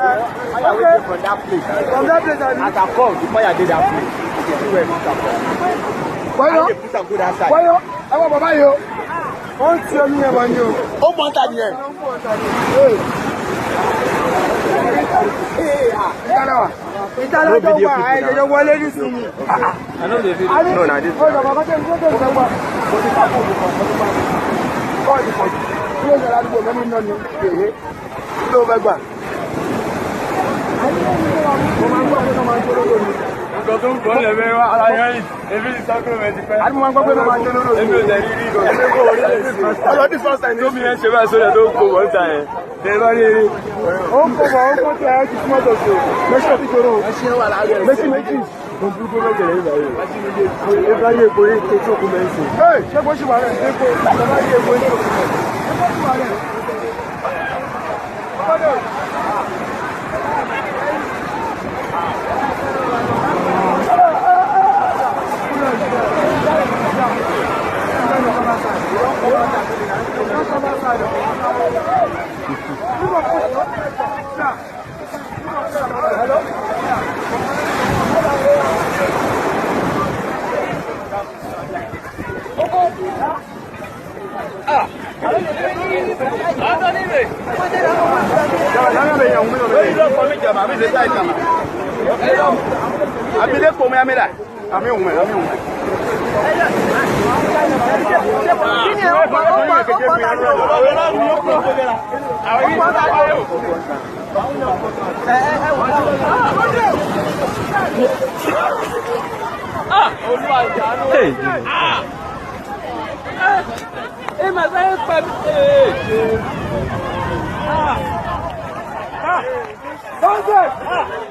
Okay. From that place. From that place, I can come before I did that place. You see where Peter come. Why not? Peter go that side. Why not? I want Baba yo. On ti omi e man yo. O mo ta ni e. Itala to wa ai je wọlé ni sin ni. I know the video. No, na this. Oh, Baba ke nko ke gba. Mo ti pa ko ko mo pa. Ko di ko. Kí ló ṣe ládùúgbò mẹ́mí náà ni. Kí ló fẹ́ gbà? Mo máa ń gbọ́ pé wọ́n máa ń jó lóró ni. Nǹkan tó ń gbọ́ lẹ̀ bẹ́ẹ̀ wá ara yẹn yìí. Èmi ní sọ́kúrò mẹ́ ti pẹ́. A ní mo máa ń gbọ́ pé wọ́n máa ń jó lóró ni. Èmi ò tẹ̀ rí rí gan. Èmi kò rí rí sí. Ọlọ́dún this first time. Tómi yẹn ṣe báyìí sórí ẹ̀ tó ń kó wọ́n ta yẹn. Tẹ̀lé bá rí eré. Ó ń kó bọ̀ ó ń kó tẹ̀ ẹ́ ti súnmọ́ tòṣù. Méjì ọ̀tí ṣòro. Méjì méjì. Mo burú kó mẹ́jẹ̀ lẹ́yìn báyìí. Ẹgbẹ́ ayé epo yìí tó kú mẹ́sìn. Ṣé bó ṣì wà rẹ̀? Epo ìjọba yé epo yìí tó kú mẹ́. Ṣé bó ṣì wà rẹ̀? Sunday!